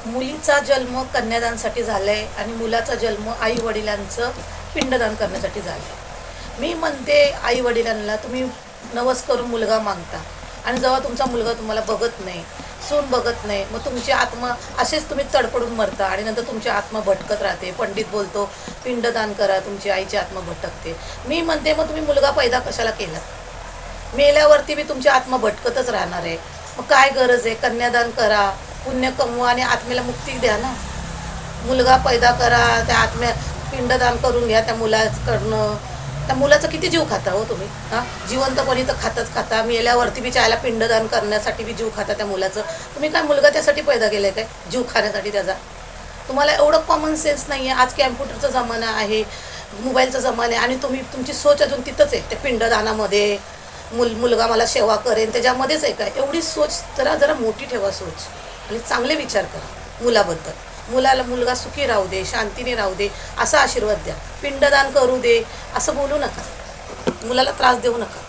मुलीचा जन्म कन्यादानसाठी झालाय आणि मुलाचा जन्म आई वडिलांचं पिंडदान करण्यासाठी झालंय. मी म्हणते आई वडिलांना तुम्ही नवस करून मुलगा मागता आणि जेव्हा तुमचा मुलगा तुम्हाला बघत नाही, सून बघत नाही, मग तुमची आत्मा असेच तुम्ही तडपडून मरता आणि नंतर तुमची आत्मा भटकत राहते. पंडित बोलतो पिंडदान करा, तुमची आईची आत्मा भटकते. मी म्हणते मग तुम्ही मुलगा पैदा कशाला केला? मेल्यावरती बी तुमची आत्मा भटकतच राहणार आहे. मग काय गरज आहे? कन्यादान करा, पुण्य कमवा आणि आत्मेला मुक्ती द्या ना. मुलगा पैदा करा, त्या आत्म्या पिंडदान करून घ्या त्या मुलाकडनं. त्या मुलाचं किती जीव खाता हो तुम्ही? जिवंतपणी तर खाता, मेल्यावरती बी चायला पिंडदान करण्यासाठी बी जीव खाता त्या मुलाचं. तुम्ही काय मुलगा त्यासाठी पैदा केलाय काय? जीव खाण्यासाठी त्याचा? तुम्हाला एवढं कॉमन सेन्स नाही आहे. आज कॅम्प्युटरचा जमाना आहे, मोबाईलचा जमाना आहे आणि तुमची सोच अजून तिथंच आहे. ते पिंडदानामध्ये मुलगा मला सेवा करेन त्याच्यामध्येच आहे काय? एवढी सोच जरा मोठी ठेवा सोच आणि चांगले विचार करा मुलाबद्दल. मुलगा सुखी राहू दे, शांतीने राहू दे असा आशीर्वाद द्या. पिंडदान करू दे असं बोलू नका, मुलाला त्रास देऊ नका.